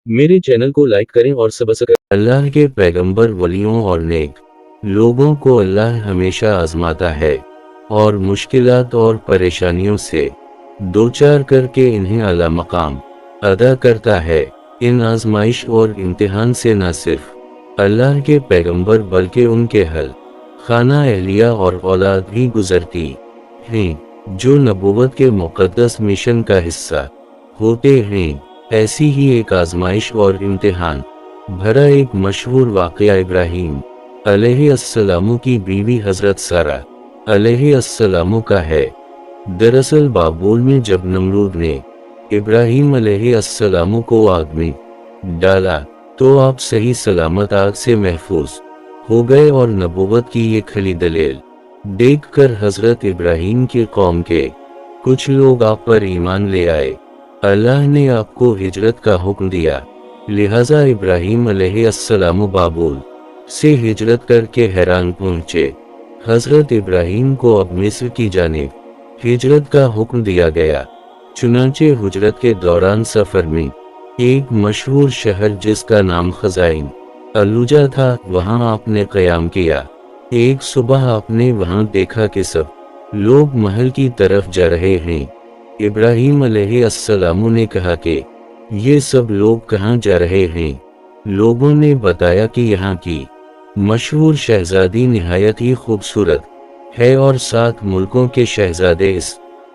मेरे चैनल को लाइक करें और सब्सक्राइब। अल्लाह के पैगंबर, वलियों और नेक लोगों को अल्लाह हमेशा आजमाता है और मुश्किलात और परेशानियों से दो चार करके इन्हें आला मकाम अदा करता है। इन आजमाइश और इम्तिहान से न सिर्फ अल्लाह के पैगंबर बल्कि उनके अहल खाना, अहलिया और औलाद भी गुजरती हैं जो नबूवत के मुक़द्दस मिशन का हिस्सा होते हैं। ऐसी ही एक आजमाइश और इम्तिहान भरा एक मशहूर वाक़या इब्राहीम अलैहिस्सलाम की बीवी हज़रत सारा अलैहिस्सलाम का है। दरअसल बाबुल में जब नमरूद ने इब्राहीम अलैहिस्सलाम को आग में डाला तो आप सही सलामत आग से महफूज हो गए और नबूवत की ये खली दलील देखकर हज़रत इब्राहीम की कौम के कुछ लोग आप पर ईमान ले आए। अल्लाह ने आपको हिजरत का हुक्म दिया, लिहाजा इब्राहीम अलैहिस्सलाम बाबुल से हिजरत करके हैरान पहुँचे। हज़रत इब्राहीम को अब मिस्र की जानिब हिजरत का हुक्म दिया गया। चुनांचे हिजरत के दौरान सफ़र में एक मशहूर शहर जिसका नाम खज़ाइन अलूजा था, वहाँ आपने क़याम किया। एक सुबह आपने वहाँ देखा कि सब लोग महल की तरफ जा रहे हैं। इब्राहीम अलैहिस्सलाम ने कहा कि ये सब लोग कहाँ जा रहे हैं? लोगों ने बताया कि यहाँ की मशहूर शहजादी निहायत ही खूबसूरत है और 7 मुल्कों के शहजादे इस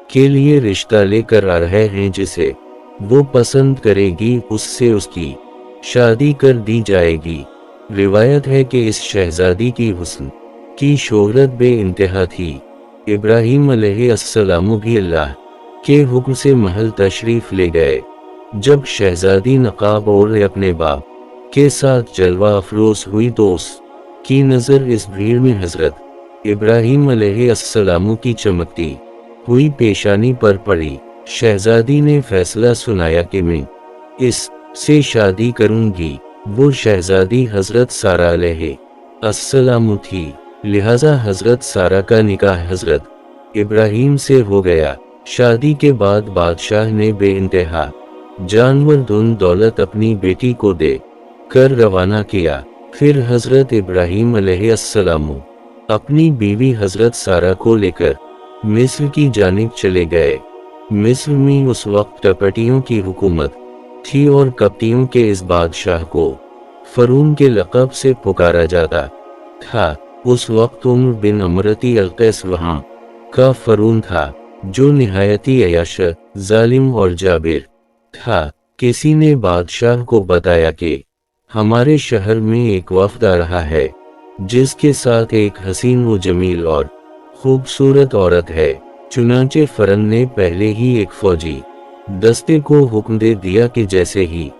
के लिए रिश्ता लेकर आ रहे हैं। जिसे वो पसंद करेगी उससे उसकी शादी कर दी जाएगी। रिवायत है कि इस शहजादी की हुस्न की शोहरत बे इंतहा थी। इब्राहीम अलैहिस्सलाम भी अल्लाह के हुक्म से महल तशरीफ ले गए। जब शहजादी नकाब ओढ़े अपने बाप के साथ जलवा अफरोज हुई तो उसकी नज़र इस भीड़ में हज़रत इब्राहीम अलैहिस्सलाम की चमकती हुई पेशानी पर पड़ी। शहजादी ने फैसला सुनाया कि मैं इससे शादी करूंगी। वो शहजादी हज़रत सारा अलैहिस्सलाम थी, लिहाजा हज़रत सारा का निकाह हज़रत इब्राहीम से हो गया। शादी के बाद बादशाह ने बेइंतहा जानवर धन दौलत अपनी बेटी को दे कर रवाना किया। फिर हज़रत इब्राहीम अलैहिस्सलाम अपनी बीवी हज़रत सारा को लेकर मिस्र की जानिब चले गए। मिस्र में उस वक्त टपटियों की हुकूमत थी और कप्तियों के इस बादशाह को फ़रून के लक़ब से पुकारा जाता था। उस वक्त उम्र बिन अमरती अलकैस वहाँ का फ़रून था जो निहायती अयाश, जालिम और जाबिर था। किसी ने बादशाह को बताया कि हमारे शहर में एक वफ़द आ रहा है जिसके साथ एक हसीन व जमील और खूबसूरत औरत है। चुनांचे फ़रन ने पहले ही एक फ़ौजी दस्ते को हुक्म दे दिया कि जैसे ही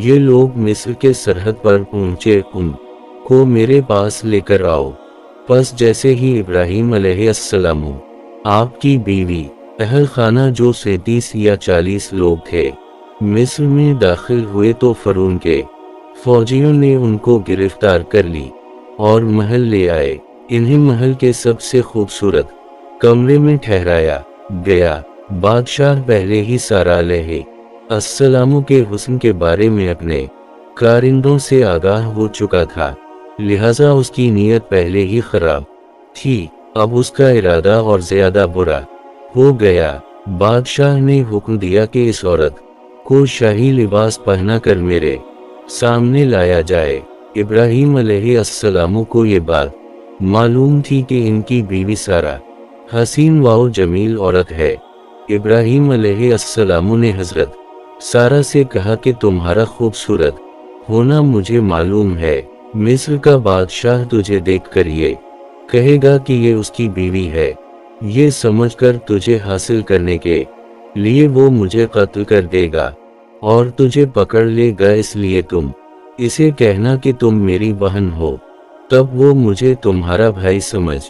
ये लोग मिस्र के सरहद पर पहुँचे उनको मेरे पास लेकर आओ। बस जैसे ही इब्राहीम अलैहिस्सलाम आपकी बीवी, अहल खाना जो 37 या 40 लोग थे मिस्र में दाखिल हुए तो फ़रून के फौजियों ने उनको गिरफ्तार कर ली और महल ले आए। इन्हें महल के सबसे खूबसूरत कमरे में ठहराया गया। बादशाह पहले ही सारा अलैहिस्सलाम के हुस्न के बारे में अपने कारिंदों से आगाह हो चुका था, लिहाजा उसकी नीयत पहले ही खराब थी। अब उसका इरादा और ज़्यादा बुरा हो गया। बादशाह ने हुक्म दिया कि इस औरत को शाही लिबास पहना कर मेरे सामने लाया जाए। इब्राहीम अलैहिस्सलाम को ये बात मालूम थी कि इनकी बीवी सारा हसीन व जमील औरत है। इब्राहीम अलैहिस्सलाम ने हज़रत सारा से कहा कि तुम्हारा खूबसूरत होना मुझे मालूम है। मिस्र का बादशाह तुझे देखकर ये कहेगा कि ये उसकी बीवी है। ये समझकर तुझे हासिल करने के लिए वो मुझे कत्ल कर देगा और तुझे पकड़ लेगा, इसलिए तुम इसे कहना कि तुम मेरी बहन हो। तब वो मुझे तुम्हारा भाई समझ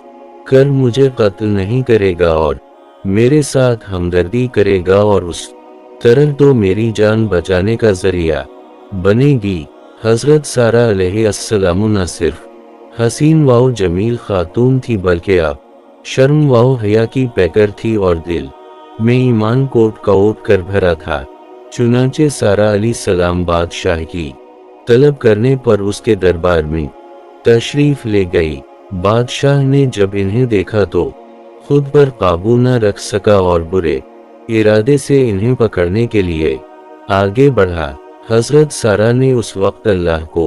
कर मुझे कत्ल नहीं करेगा और मेरे साथ हमदर्दी करेगा और उस तरह तो मेरी जान बचाने का जरिया बनेगी। हज़रत सारा अलैहिस्सलाम न सिर्फ हसीन व जमील खातून थी बल्कि आप शर्म व हया की पैकर थी और दिल में ईमान कोट कोट कर भरा था। चुनांचे सारा अलैहिस्सलाम बादशाह की तलब करने पर उसके दरबार में तशरीफ ले गई। बादशाह ने जब इन्हें देखा तो खुद पर काबू न रख सका और बुरे इरादे से इन्हें पकड़ने के लिए आगे बढ़ा। हजरत सारा ने उस वक्त अल्लाह को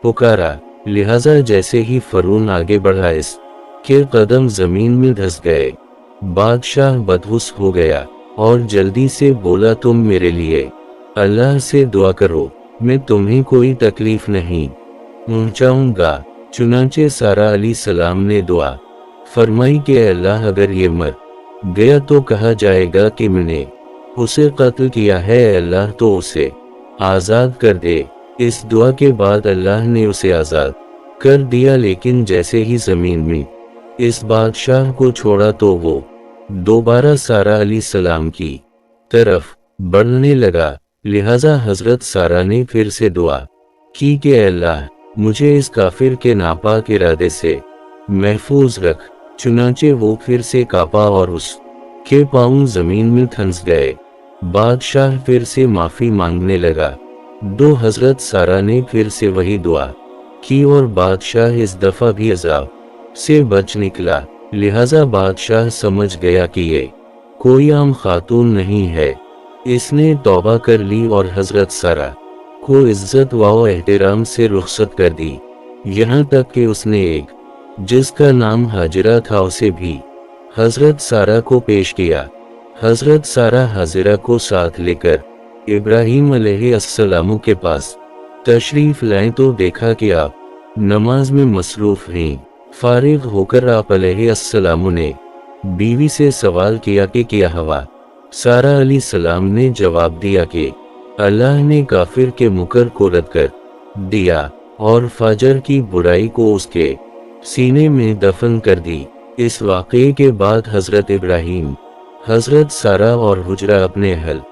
पुकारा, लिहाजा जैसे ही फरून आगे बढ़ा इसके कदम जमीन में धंस गए। बादशाह बदहुश हो गया और जल्दी से बोला, तुम मेरे लिए अल्लाह से दुआ करो, मैं तुम्हें कोई तकलीफ नहीं पहुंचाऊंगा। चुनांचे सारा अलैहिस्सलाम ने दुआ फरमाई कि अल्लाह अगर ये मर गया तो कहा जाएगा कि मैंने उसे कत्ल किया है, अल्लाह तो उसे आज़ाद कर दे। इस दुआ के बाद अल्लाह ने उसे आज़ाद कर दिया, लेकिन जैसे ही ज़मीन में इस बादशाह को छोड़ा तो वो दोबारा सारा अलैहिस्सलाम की तरफ बढ़ने लगा। लिहाजा हजरत सारा ने फिर से दुआ की कि अल्लाह मुझे इस काफिर के नापाक इरादे से महफूज रख। चुनांचे वो फिर से कांपा और उसके पाँव जमीन में धंस गए। बादशाह फिर से माफी मांगने लगा। हजरत सारा ने फिर से वही दुआ की और बादशाह इस दफा भी अजाब से बच निकला। लिहाजा बादशाह समझ गया कि ये कोई आम खातून नहीं है। इसने तौबा कर ली और हजरत सारा को इज्जत व एहतराम से रुखसत कर दी। यहाँ तक कि उसने एक जिसका नाम हाजिरा था उसे भी हजरत सारा को पेश किया। हजरत सारा हाजिरा को साथ लेकर इब्राहिम अलैहिस्सलाम के पास तशरीफ लाएं तो देखा कि आप नमाज में मसरूफ हैं। फारिग होकर आप अलैहिस्सलाम ने बीवी से सवाल किया कि क्या हवा। सारा अलैहिस्सलाम ने जवाब दिया कि अल्लाह ने काफिर के मुकर को रद्द कर दिया और फाजर की बुराई को उसके सीने में दफन कर दी। इस वाक़े के बाद हजरत इब्राहिम, हजरत सारा और हुजरा अपने अहल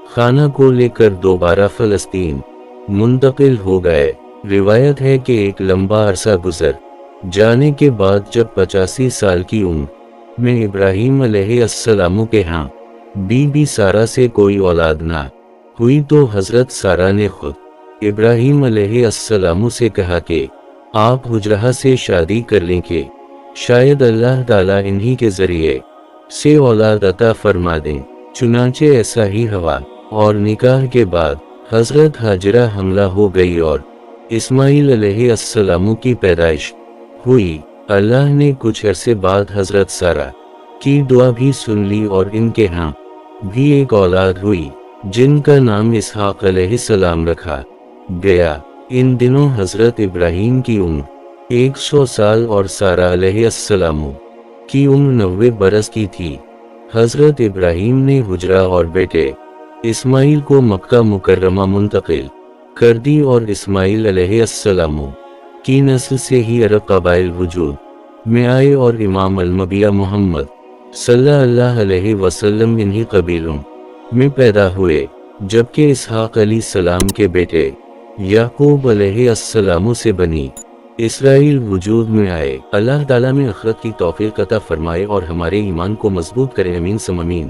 खाना को लेकर दोबारा फ़लस्तीन मुंतकिल हो गए। रिवायत है कि एक लंबा अरसा गुजर जाने के बाद जब 85 साल की उम्र में इब्राहिम अलैहिस्सलाम के यहाँ बीबी सारा से कोई औलाद ना हुई तो हजरत सारा ने खुद इब्राहिम अलैहिस्सलाम से कहा कि आप हुजरा से शादी कर लें कि शायद अल्लाह ताला इन्हीं के जरिए से औलाद अता फरमा दें। चुनांचे ऐसा ही हुआ और निकाह के बाद हजरत हाजिरा हमला हो गई और इस्माइल अलैहिस्सलाम की पैदाइश हुई। अल्लाह ने कुछ अरसे बाद हजरत सारा की दुआ भी सुन ली और इनके यहाँ भी एक औलाद हुई जिनका नाम इसहाक अलैहिस्सलाम रखा गया। इन दिनों हजरत इब्राहिम की उम्र 100 साल और सारा अलैहिस्सलाम की उम्र 90 बरस की थी। हजरत इब्राहिम ने हुजरा और बेटे इस्माइल को मक्का मुकर्रमा मुंतकिल कर दी और इस्माइल अलैहिस्सलाम की नस्ल से ही अरब कबाइल वजूद में आए और इमाम अल-अंबिया मोहम्मद सल्लल्लाहु अलैहि वसल्लम इन्हीं कबीलों में पैदा हुए। जबकि इसहाक अलैहिस्सलाम के बेटे याकूब अलैहिस्सलाम से बनी इसराइल वजूद में आए। अल्लाह ताला में आखिरत की तौफीक अता फरमाए और हमारे ईमान को मजबूत करे। आमीन सम आमीन।